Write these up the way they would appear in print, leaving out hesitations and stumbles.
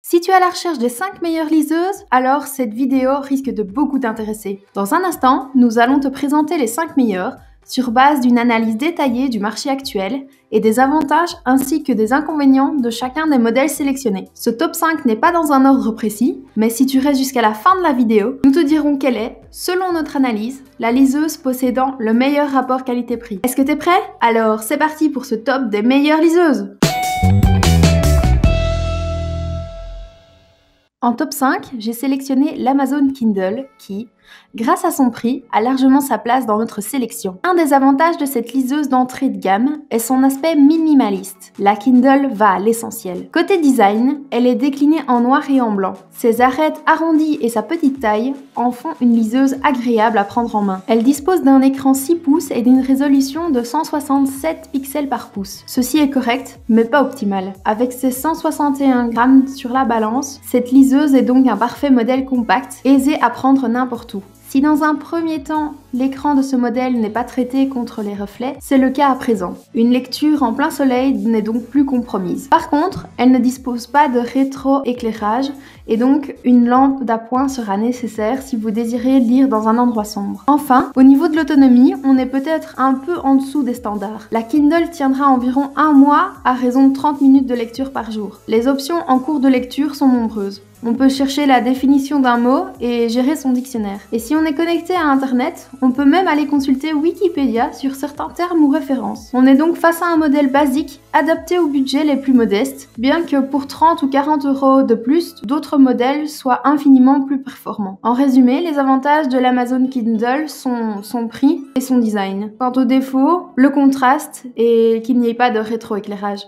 Si tu es à la recherche des 5 meilleures liseuses, alors cette vidéo risque de beaucoup t'intéresser. Dans un instant, nous allons te présenter les 5 meilleures sur base d'une analyse détaillée du marché actuel et des avantages ainsi que des inconvénients de chacun des modèles sélectionnés. Ce top 5 n'est pas dans un ordre précis, mais si tu restes jusqu'à la fin de la vidéo, nous te dirons quelle est, selon notre analyse, la liseuse possédant le meilleur rapport qualité-prix. Est-ce que t'es prêt? Alors c'est parti pour ce top des meilleures liseuses! En top 5, j'ai sélectionné l'Amazon Kindle qui, grâce à son prix, a largement sa place dans notre sélection. Un des avantages de cette liseuse d'entrée de gamme est son aspect minimaliste. La Kindle va à l'essentiel. Côté design, elle est déclinée en noir et en blanc. Ses arêtes arrondies et sa petite taille en font une liseuse agréable à prendre en main. Elle dispose d'un écran 6 pouces et d'une résolution de 167 pixels par pouce. Ceci est correct, mais pas optimal. Avec ses 161 grammes sur la balance, cette liseuse est donc un parfait modèle compact, aisé à prendre n'importe où. Si dans un premier temps, l'écran de ce modèle n'est pas traité contre les reflets, c'est le cas à présent. Une lecture en plein soleil n'est donc plus compromise. Par contre, elle ne dispose pas de rétroéclairage et donc une lampe d'appoint sera nécessaire si vous désirez lire dans un endroit sombre. Enfin, au niveau de l'autonomie, on est peut-être un peu en dessous des standards. La Kindle tiendra environ 1 mois à raison de 30 minutes de lecture par jour. Les options en cours de lecture sont nombreuses. On peut chercher la définition d'un mot et gérer son dictionnaire. Et si on est connecté à Internet, on peut même aller consulter Wikipédia sur certains termes ou références. On est donc face à un modèle basique, adapté aux budgets les plus modestes, bien que pour 30 ou 40 € de plus, d'autres modèles soient infiniment plus performants. En résumé, les avantages de l'Amazon Kindle sont son prix et son design. Quant aux défauts, le contraste et qu'il n'y ait pas de rétroéclairage.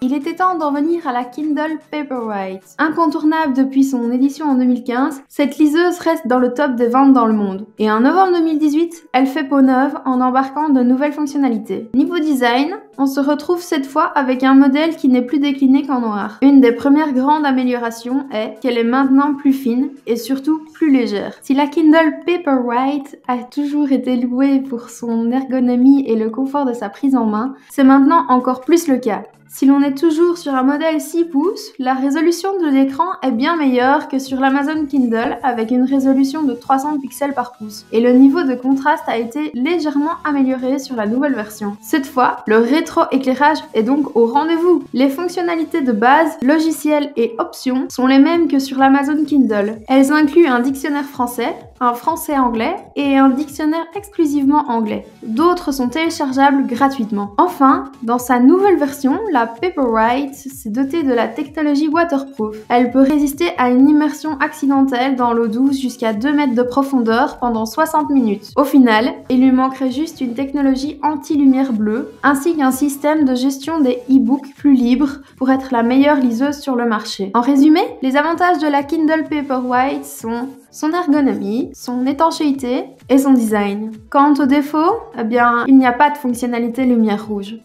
Il était temps d'en venir à la Kindle Paperwhite. Incontournable depuis son édition en 2015, cette liseuse reste dans le top des ventes dans le monde. Et en novembre 2018, elle fait peau neuve en embarquant de nouvelles fonctionnalités. Niveau design, on se retrouve cette fois avec un modèle qui n'est plus décliné qu'en noir. Une des premières grandes améliorations est qu'elle est maintenant plus fine et surtout plus légère. Si la Kindle Paperwhite a toujours été louée pour son ergonomie et le confort de sa prise en main, c'est maintenant encore plus le cas. Si l'on est toujours sur un modèle 6 pouces, la résolution de l'écran est bien meilleure que sur l'Amazon Kindle avec une résolution de 300 pixels par pouce. Et le niveau de contraste a été légèrement amélioré sur la nouvelle version. Cette fois, le rétroéclairage est donc au rendez-vous. Les fonctionnalités de base, logiciels et options sont les mêmes que sur l'Amazon Kindle. Elles incluent un dictionnaire français, un français-anglais et un dictionnaire exclusivement anglais. D'autres sont téléchargeables gratuitement. Enfin, dans sa nouvelle version, la Paperwhite s'est dotée de la technologie waterproof. Elle peut résister à une immersion accidentelle dans l'eau douce jusqu'à 2 mètres de profondeur pendant 60 minutes. Au final, il lui manquerait juste une technologie anti-lumière bleue ainsi qu'un système de gestion des e-books plus libre pour être la meilleure liseuse sur le marché. En résumé, les avantages de la Kindle Paperwhite sont son ergonomie, son étanchéité et son design. Quant aux défauts, il n'y a pas de fonctionnalité lumière rouge.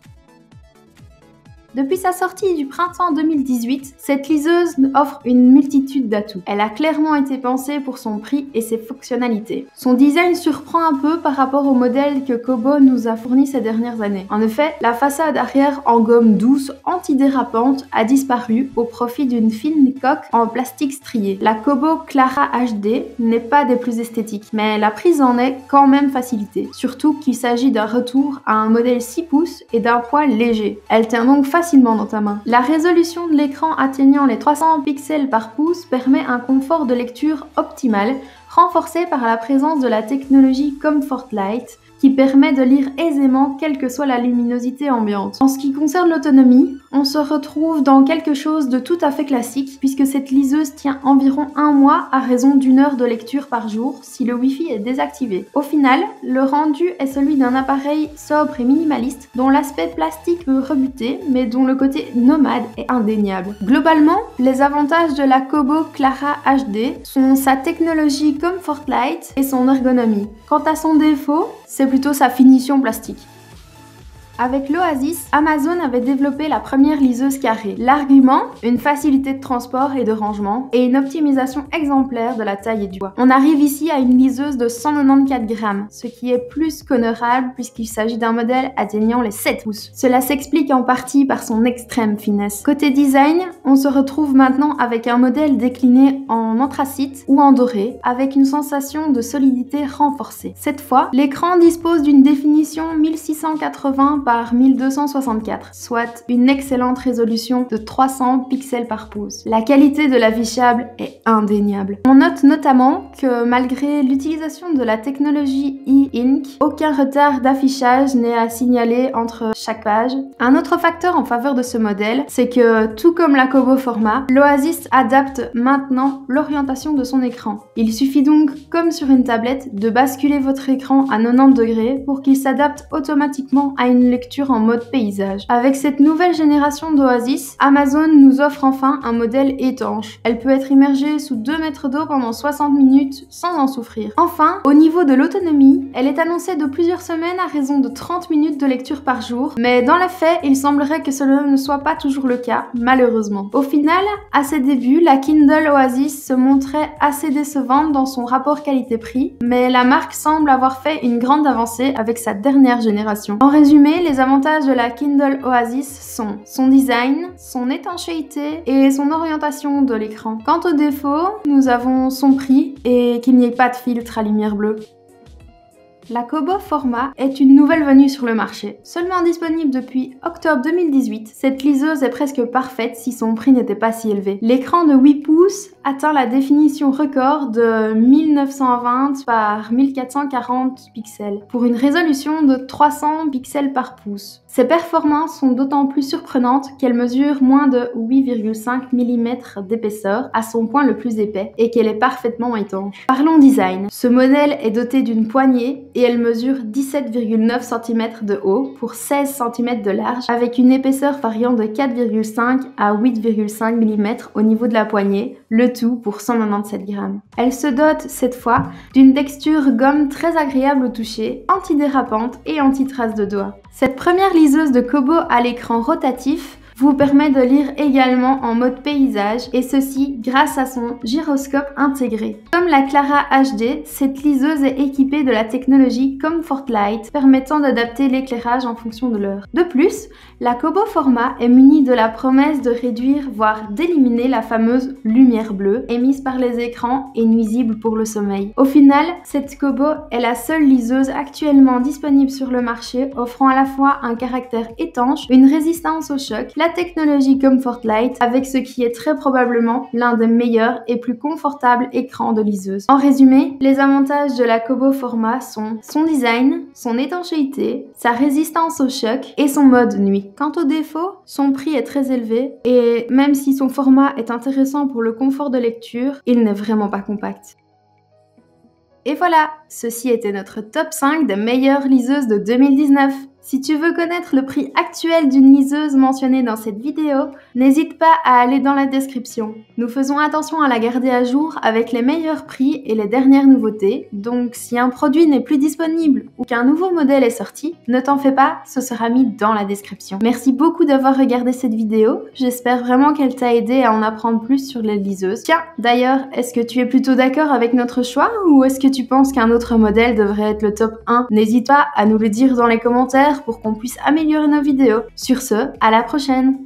Depuis sa sortie du printemps 2018, cette liseuse offre une multitude d'atouts. Elle a clairement été pensée pour son prix et ses fonctionnalités. Son design surprend un peu par rapport au modèle que Kobo nous a fourni ces dernières années. En effet, la façade arrière en gomme douce antidérapante a disparu au profit d'une fine coque en plastique strié. La Kobo Clara HD n'est pas des plus esthétiques, mais la prise en est quand même facilitée. Surtout qu'il s'agit d'un retour à un modèle 6 pouces et d'un poids léger. Elle tient donc facilement dans ta main. La résolution de l'écran atteignant les 300 pixels par pouce permet un confort de lecture optimal, renforcé par la présence de la technologie Comfort Light, qui permet de lire aisément quelle que soit la luminosité ambiante. En ce qui concerne l'autonomie, on se retrouve dans quelque chose de tout à fait classique puisque cette liseuse tient environ 1 mois à raison d'1 heure de lecture par jour si le Wi-Fi est désactivé. Au final, le rendu est celui d'un appareil sobre et minimaliste dont l'aspect plastique peut rebuter mais dont le côté nomade est indéniable. Globalement, les avantages de la Kobo Clara HD sont sa technologie Comfort Light et son ergonomie. Quant à son défaut, c'est plutôt sa finition plastique. Avec l'Oasis, Amazon avait développé la première liseuse carrée. L'argument, une facilité de transport et de rangement, et une optimisation exemplaire de la taille et du poids. On arrive ici à une liseuse de 194 grammes, ce qui est plus qu'honorable puisqu'il s'agit d'un modèle atteignant les 7 pouces. Cela s'explique en partie par son extrême finesse. Côté design, on se retrouve maintenant avec un modèle décliné en anthracite ou en doré, avec une sensation de solidité renforcée. Cette fois, l'écran dispose d'une définition 1680 par 1264, soit une excellente résolution de 300 pixels par pouce. La qualité de l'affichable est indéniable. On note notamment que malgré l'utilisation de la technologie e-ink, aucun retard d'affichage n'est à signaler entre chaque page. Un autre facteur en faveur de ce modèle, c'est que tout comme la Kobo Format, l'Oasis adapte maintenant l'orientation de son écran. Il suffit donc, comme sur une tablette, de basculer votre écran à 90 degrés pour qu'il s'adapte automatiquement à une lecture en mode paysage. Avec cette nouvelle génération d'Oasis, Amazon nous offre enfin un modèle étanche. Elle peut être immergée sous 2 mètres d'eau pendant 60 minutes sans en souffrir. Enfin, au niveau de l'autonomie, elle est annoncée de plusieurs semaines à raison de 30 minutes de lecture par jour, mais dans les faits, il semblerait que cela ne soit pas toujours le cas, malheureusement. Au final, à ses débuts, la Kindle Oasis se montrait assez décevante dans son rapport qualité-prix, mais la marque semble avoir fait une grande avancée avec sa dernière génération. En résumé, les avantages de la Kindle Oasis sont son design, son étanchéité et son orientation de l'écran. Quant aux défauts, nous avons son prix et qu'il n'y ait pas de filtre à lumière bleue. La Kobo Format est une nouvelle venue sur le marché. Seulement disponible depuis octobre 2018, cette liseuse est presque parfaite si son prix n'était pas si élevé. L'écran de 8 pouces atteint la définition record de 1920 par 1440 pixels pour une résolution de 300 pixels par pouce. Ses performances sont d'autant plus surprenantes qu'elle mesure moins de 8,5 mm d'épaisseur à son point le plus épais et qu'elle est parfaitement étanche. Parlons design. Ce modèle est doté d'une poignée et elle mesure 17,9 cm de haut pour 16 cm de large avec une épaisseur variant de 4,5 à 8,5 mm au niveau de la poignée, le tout pour 197 grammes. Elle se dote cette fois d'une texture gomme très agréable au toucher, antidérapante et anti-trace de doigts. Cette première liseuse de Kobo à l'écran rotatif vous permet de lire également en mode paysage et ceci grâce à son gyroscope intégré. Comme la Clara HD, cette liseuse est équipée de la technologie Comfort Light permettant d'adapter l'éclairage en fonction de l'heure. De plus, la Kobo Format est munie de la promesse de réduire voire d'éliminer la fameuse lumière bleue émise par les écrans et nuisible pour le sommeil. Au final, cette Kobo est la seule liseuse actuellement disponible sur le marché offrant à la fois un caractère étanche, une résistance au choc, la technologie Comfort Light avec ce qui est très probablement l'un des meilleurs et plus confortables écrans de liseuse. En résumé, les avantages de la Kobo Format sont son design, son étanchéité, sa résistance au choc et son mode nuit. Quant aux défauts, son prix est très élevé et même si son format est intéressant pour le confort de lecture, il n'est vraiment pas compact. Et voilà, ceci était notre top 5 des meilleures liseuses de 2019. Si tu veux connaître le prix actuel d'une liseuse mentionnée dans cette vidéo, n'hésite pas à aller dans la description. Nous faisons attention à la garder à jour avec les meilleurs prix et les dernières nouveautés, donc si un produit n'est plus disponible ou qu'un nouveau modèle est sorti, ne t'en fais pas, ce sera mis dans la description. Merci beaucoup d'avoir regardé cette vidéo, j'espère vraiment qu'elle t'a aidé à en apprendre plus sur les liseuses. Tiens, d'ailleurs, est-ce que tu es plutôt d'accord avec notre choix ou est-ce que tu penses qu'un autre modèle devrait être le top 1? N'hésite pas à nous le dire dans les commentaires pour qu'on puisse améliorer nos vidéos. Sur ce, à la prochaine!